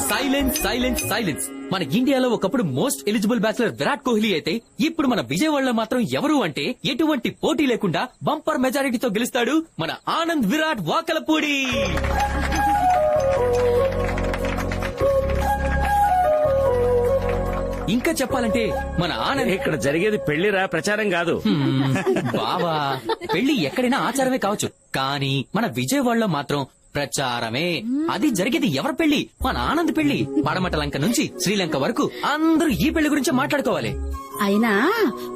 Silence silence silence. మన ఇండియాలో ఒకప్పుడు most eligible bachelor Virat Kohli అయితే ఇప్పుడు మన విజయవాడలో మాత్రం ఎవరు అంటే ఎటువంటి పోటీ లేకుండా బంపర్ మెజారిటీతో గెలుస్తాడు మన ఆనంద్ విరాట్ వాకలపూడి. ఇంకా చెప్పాలంటే మన ఆనంద్ ఇక్కడ జరిగేది పెళ్లిరా, ప్రచారం కాదు. బావా, పెళ్లి ఎక్కడైనా ఆచారమే కావచ్చు, కానీ మన విజయవాడలో మాత్రం ప్రచారమే. అది జరిగేది ఎవరి పెళ్లి? మన ఆనంద్ పెళ్లి. పడమట లంక నుంచి శ్రీలంక వరకు అందరూ ఈ పెళ్లి గురించి మాట్లాడుకోవాలి. అయినా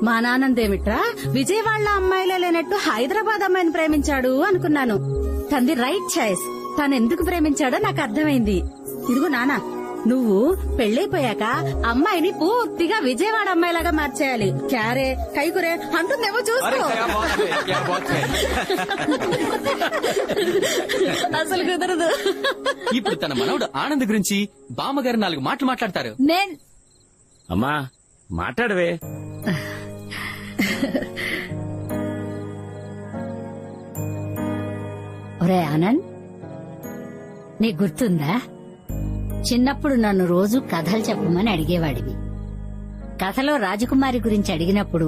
మా నానందేమిట్రా విజయవాడలో అమ్మాయిలే లేనట్టు హైదరాబాద్ అమ్మాయిని ప్రేమించాడు అనుకున్నాను. తనది రైట్ చాయిస్. తను ఎందుకు ప్రేమించాడో నాకు అర్థమైంది. ఇదిగో నానా, నువ్వు పెళ్లైపోయాక అమ్మాయిని పూర్తిగా విజయవాడ అమ్మాయిలాగా మార్చేయాలి. క్యారే కైకురే అంటుందేమో చూసుకో. అసలు కుదరదు. ఇప్పుడు తన మనవడు ఆనంద్ గురించి బామ్మగారు 4 మాటలు మాట్లాడతారు. అమ్మా మాట్లాడవే. ఒరే ఆనంద్, నీకు గుర్తుందా చిన్నప్పుడు నన్ను రోజు కథలు చెప్పమని అడిగేవాడివి. కథలో రాజకుమారి గురించి అడిగినప్పుడు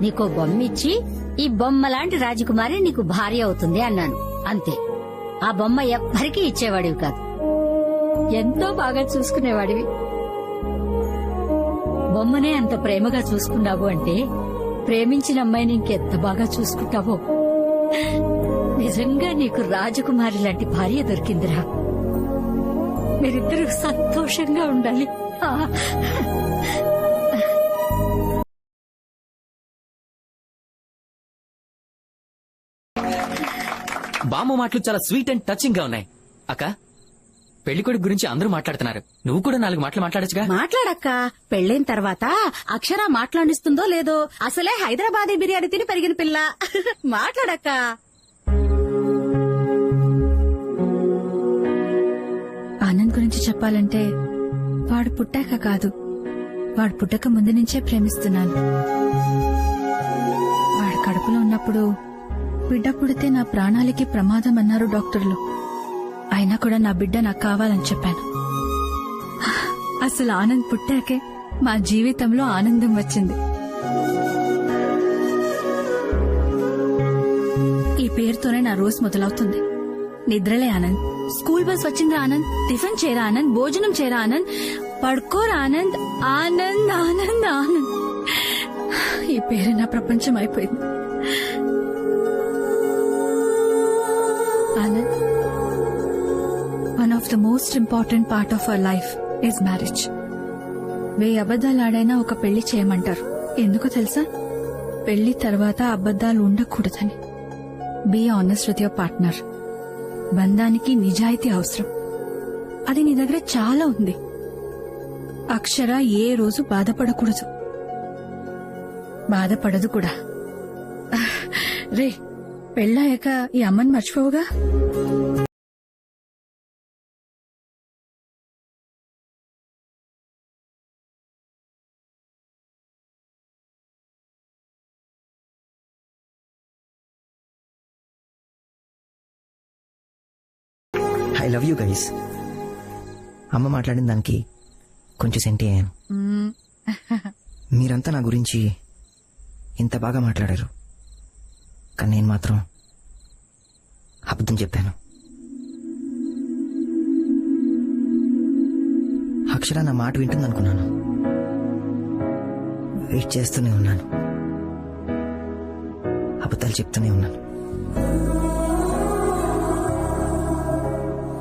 నీకో బొమ్మ ఇచ్చి ఈ బొమ్మ లాంటి రాజకుమారి నీకు భార్య అవుతుంది అన్నాను. అంతే. ఆ బొమ్మ ఎవ్వరికీ ఇచ్చేవాడివి కాదు. ఎంతో బాగా చూసుకునేవాడివి. బొమ్మనే అంత ప్రేమగా చూసుకున్నావు అంటే ప్రేమించిన అమ్మాయిని ఇంకెంత బాగా చూసుకుంటావో. నిజంగా నీకు రాజకుమారి లాంటి భార్య దొరికిందిరా. మీరిద్దరూ సంతోషంగా ఉండాలి. బామ్మ మాటలు చాలా స్వీట్ అండ్ టచింగ్ గా ఉన్నాయి. అక్క, పెళ్లికొడుకు గురించి అందరూ మాట్లాడుతున్నారు. నువ్వు కూడా 4 మాటలు మాట్లాడచ్చుగా. మాట్లాడక్క. పెళ్ళైన తర్వాత అక్షర మాట్లాడిస్తుందో లేదో. అసలే హైదరాబాదీ బిర్యానీ తిని పెరిగిన పిల్ల. మాట్లాడక్క. ఆనంద్ గురించి చెప్పాలంటే వాడు పుట్టాక కాదు, వాడు పుట్టక ముందు నుంచే ప్రేమిస్తున్నాను. వాడు కడుపులో ఉన్నప్పుడు బిడ్డ పుడితే నా ప్రాణాలకి ప్రమాదం అన్నారు డాక్టర్లు. అయినా కూడా నా బిడ్డ నాకు కావాలని చెప్పాను. అసలు ఆనంద్ పుట్టాకే మా జీవితంలో ఆనందం వచ్చింది. ఈ పేరుతోనే నా రోజు మొదలవుతుంది. నిద్రలే ఆనంద్, స్కూల్ బస్ వచ్చిందా ఆనంద్, టిఫిన్ చేరా ఆనంద్, భోజనం చేరా ఆనంద్, పడుకోరా ఆనంద్, ఆనంద్ ఆనంద్ ఆనంద్. ఈ పేరు నా ప్రపంచం అయిపోయింది. Anand, one of the most important part of our life is marriage. 1000 అబద్దాలు ఆడైనా ఒక పెళ్లి చేయమంటారు. ఎందుకో తెలుసా? పెళ్లి తర్వాత అబద్దాలు ఉండకూడదని. Be honest with your partner. బంధానికి నిజాయితీ అవసరం. అది నీ దగ్గర చాలా ఉంది. అక్షర ఏ రోజు బాధపడకూడదు, బాధపడదు కూడా. రే, పెళ్ళాక ఈ అమ్మని మర్చిపోవుగా. I love you guys. అమ్మ మాట్లాడిన దానికి కొంచెం సెంటి అయ్యాను. మీరంతా నా గురించి ఇంత బాగా మాట్లాడారు, కానీ నేను మాత్రం అబద్ధం చెప్పాను. అక్షర నా మాట వింటుందనుకున్నాను. వెయిట్ చేస్తూనే ఉన్నాను, అబద్ధాలు చెప్తూనే ఉన్నాను.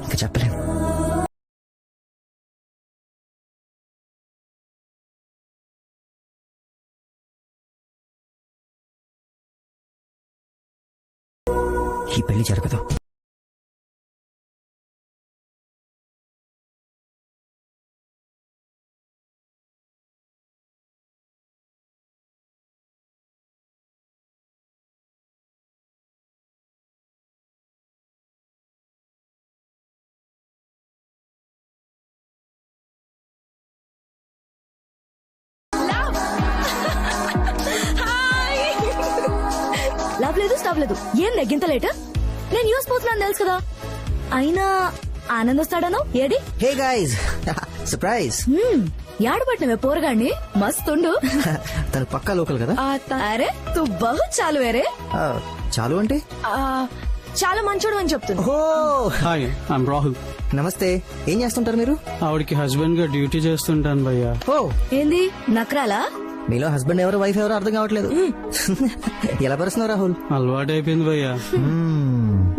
ఇంకా చెప్పలేను. ఈ పెళ్లి జరగదు. లవ్ లేదు, స్టాప్ లేదు. ఏం లెగ్గింత లేట. నేను న్యూస్ పోతున్నాను తెలుసు కదా. అయినా ఆనంద్ వస్తాడను ఏడి హే గైస్ సర్ప్రైజ్. యాడబట్టినవే పోరగాడిని మస్తుండు. తను పక్కా లోకల్ కదా. అరే తు బహు చాలు వేరే ఆ, చాలు అంటే చాలా మంచోడు అని చెప్తున్నా. ఓ హాయ్ ఐమ్ రాహుల్. నమస్తే. ఏం చేస్తుంటారు మీరు? ఆవిడకి హస్బెండ్ గా డ్యూటీ చేస్తుంటాను భయ్యా. ఓ ఏంది నక్రాలా? మీలో హస్బెండ్ ఎవరు వైఫ్ ఎవరు అర్థం కావట్లేదు. ఎలా పరుస్తున్నావు రాహుల్? అలవాటు అయిపోయింది భయ్యా.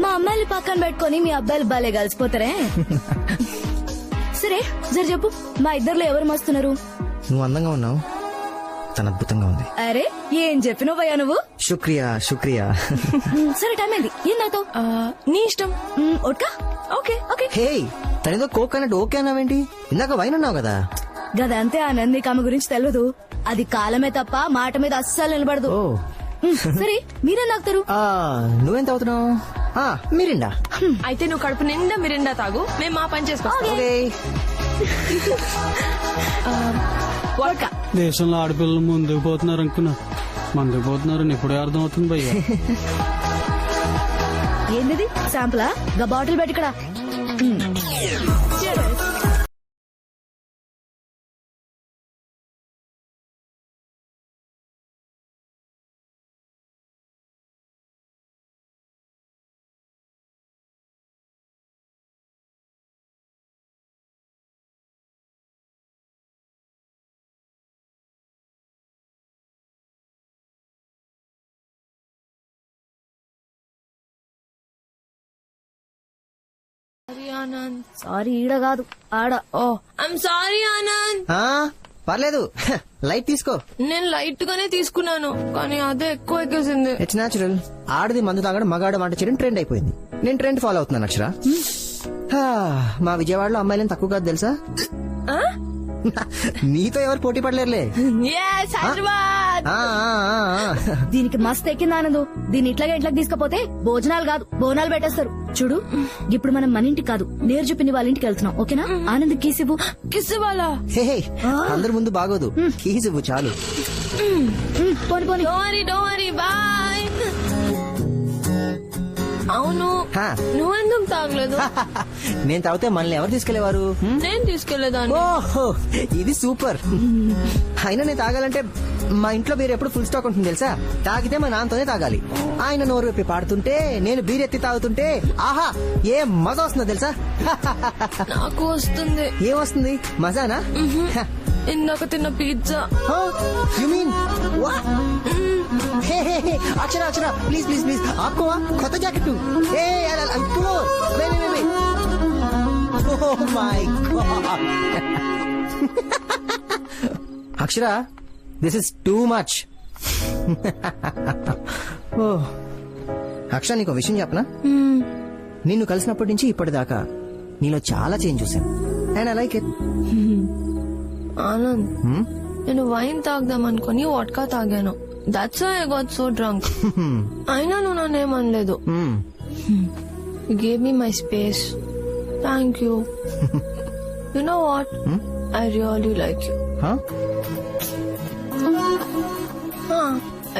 మా అమ్మాయిని పక్కన పెట్టుకొని మీ అబ్బాయిలు బాలే కలిసిపోతారే. సరే జర చెప్పు, మా ఇద్దర్లో ఎవరు మస్తున్నారు? నువ్వు అందంగా ఉన్నావు, తను అద్భుతంగా ఉంది. అరే ఏం చెప్పినావు భయ్యా నువ్వు? శుక్రియా శుక్రియా. సరే టైం అయింది, ఏం నాతో? నీ ఇష్టం. ఓట్కా? Okay okay. హే తనేదో కోక్ అన్నట్టు ఓకే అన్నావేంటి? ఇందాక వైన్ అన్నావు కదా. గదంతే ఆనంద్, నీకు ఆమె గురించి తెలియదు. అది కాలమే తప్ప మాట మీద అస్సలు నిలబడదు. ఓ సరే మీరేం తాగుతారు? నువ్వేం తాగుతున్నావు? మిరిండా. అయితే నువ్వు కడుపు నిండా మిరిండా తాగు, మేము మా పని చేసుకోవాలి. ఓకే. వోడ్కా. దేశంలో ఆడపిల్లలు ముందుకు పోతున్నారు అనుకున్నా, ముందుకు పోతున్నారని ఇప్పుడే అర్థం అవుతుంది భయ్యా. ఏంది శాంపులా? గా బాటిల్ పెట్టి ఇక్కడ. ఆనంద్, సారీ ఈడ కాదు ఆడ. ఓ ఐమ్ సారీ ఆనంద్. పర్లేదు, లైట్ తీసుకో. నేను లైట్ గానే తీసుకున్నాను, కానీ అదే ఎక్కువ ఎక్కేసింది. It's natural. ఆడది మందు తాగడం, మగాడు వంట చేయడం ట్రెండ్ అయిపోయింది. నేను ట్రెండ్ ఫాలో అవుతున్నాను అక్షర. మా విజయవాడలో అమ్మాయిలను తక్కువ కాదు తెలుసా. నీతో ఎవరు పోటీ పడలేరులే. Yes, హైదరాబాద్. దీనికి మస్తు ఎక్కింది ఆనందు. దీన్ని ఇట్లాగే ఇంట్లోకి తీసుకపోతే భోజనాలు కాదు బోనాలు పెట్టేస్తారు. చూడు ఇప్పుడు మనం మన ఇంటికి కాదు నేరు చూపిని వాళ్ళ ఇంటికి వెళ్తున్నాం. ఓకేనా? ఆనంద్ కీసివ్వు. కిస్ వాళ్ళ. హే అందరి ముందు బాగోదు, కీస్ ఇవ్వు చాలు. పోని పోని. డోరీ బాయ్. అవును, హా. నువ్వెందుకు తాగలేదు? నేను తాగితే మనల్ని ఎవరు తీసుకెళ్లేవారు? నేను తీసుకెళ్లేదాన్ని. ఓహో ఇది సూపర్. అయినా నేను తాగాలంటే మా ఇంట్లో బీర్ ఎప్పుడు ఫుల్ స్టాక్ ఉంటుంది తెలుసా. తాగితే మా నాన్నతోనే తాగాలి. ఆయన నోరు విప్పి పాడుతుంటే నేను బీర్ ఎత్తి తాగుతుంటే ఆహా ఏ మజా వస్తుందో తెలుసా. నాకు వస్తుంది. ఏమొస్తుంది? మజానా? ఇందాక తిన్న pizza. You mean Akshara Akshara please please please ఆప్కో కొత్త jacket. Akshara this is too much. Akshara నీకు విషయం చెప్పనా? నిన్ను కలిసినప్పటి నుంచి ఇప్పటిదాకా నీలో చాలా చేంజ్ చూసాను and I like it. Anand, నేను వైన్ తాగదాం అనుకుని వాడ్కా తాగాను. That's why I got so drunk. అయినా నువ్వు నన్నేమనలేదు. You gave me my space. Thank you. You know what, I really like you.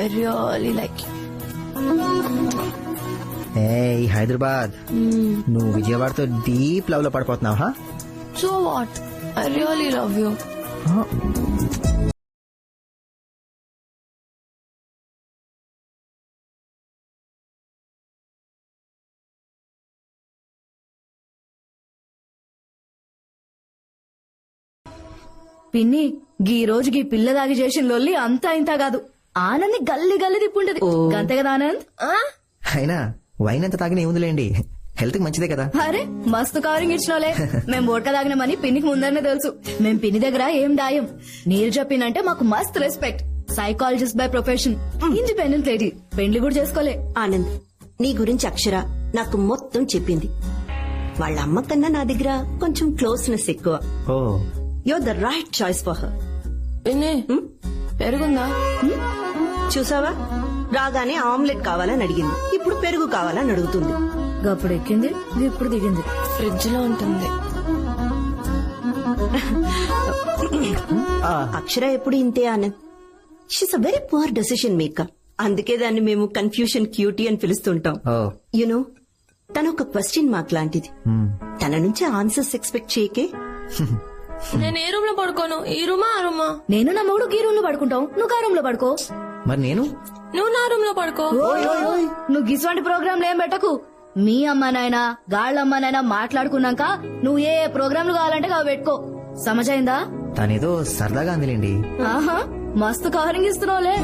I really like you. ఏయ్ హైదరాబాద్, నువ్వు విజయవాడతో డీప్ లవ్ లో పడిపోతున్నావా? So what, I really love you. పిన్ని గీ రోజుకి పిల్ల దాగి చేసిన లొల్లి అంతా ఇంత కాదు. ఆనంద్ గల్లి గల్లి తిప్పుంటది. అంతే కదా ఆనంద్? అయినా వైన్ ఎంత తాగినా ఏముందిలేండి, హెల్త్ కి మంచిదే కదా. అరే మస్తు కవరింగ్ ఇచ్చినోలే. మేం ఓట్క తాగినామని పిన్నికి ముందరనే తెలుసు. మేం పిన్ని దగ్గర ఏం దాయం. నీరు చెప్పినంటే మాకు మస్తు respect. Psychologist by profession, independent lady. పెండ్లి కూడా చేసుకోలే. ఆనంద్, నీ గురించి అక్షర నాకు మొత్తం చెప్పింది. వాళ్ళ అమ్మ కన్నా నా దగ్గర కొంచెం క్లోజ్నెస్ ఎక్కువ. Oh you're the right choice for her. పిన్ని పెరుగుందా? చూసావా, రాగానే ఆమ్లెట్ కావాలని అడిగింది, ఇప్పుడు పెరుగు కావాలని అడుగుతుంది. అప్పుడు ఎక్కింది, ఇప్పుడు దిగింది. ఫ్రిడ్జ్ లో ఉంటుంది. అక్షర ఎప్పుడు ఇంతే Anand. She's a very poor decision maker. అందుకే దాన్ని మేము కన్ఫ్యూషన్ క్యూటీ అని పిలుస్తుంటాం. ఓ యునో, తన ఒక క్వశ్చన్ మార్క్ లాంటిది. తన నుంచి ఆన్సర్స్ ఎక్స్పెక్ట్ చేయకే. నేను ఏ రూమ్ లో పడుకోను, ఈ రూమా ఆ రూమా? నేను నా మూడు ఈ రూమ్ లో పడుకుంటాం, నువ్వు ఆ రూమ్ లో పడుకో. మరి నేను నువ్వు నా రూమ్ లో పడుకో. నువ్వు గిసువంటి ప్రోగ్రాంలు ఏం పెట్టకు. మీ అమ్మ నాయనా గాళ్ళమ్మ నాయనా మాట్లాడుకున్నాక నువ్వు ఏ ప్రోగ్రాంలు కావాలంటే అవి పెట్టుకో. సమజైందా? తనేదో సరదాగా అందిలేండి. ఆహా, మస్తు కవరింగ్ ఇస్తున్నావులే.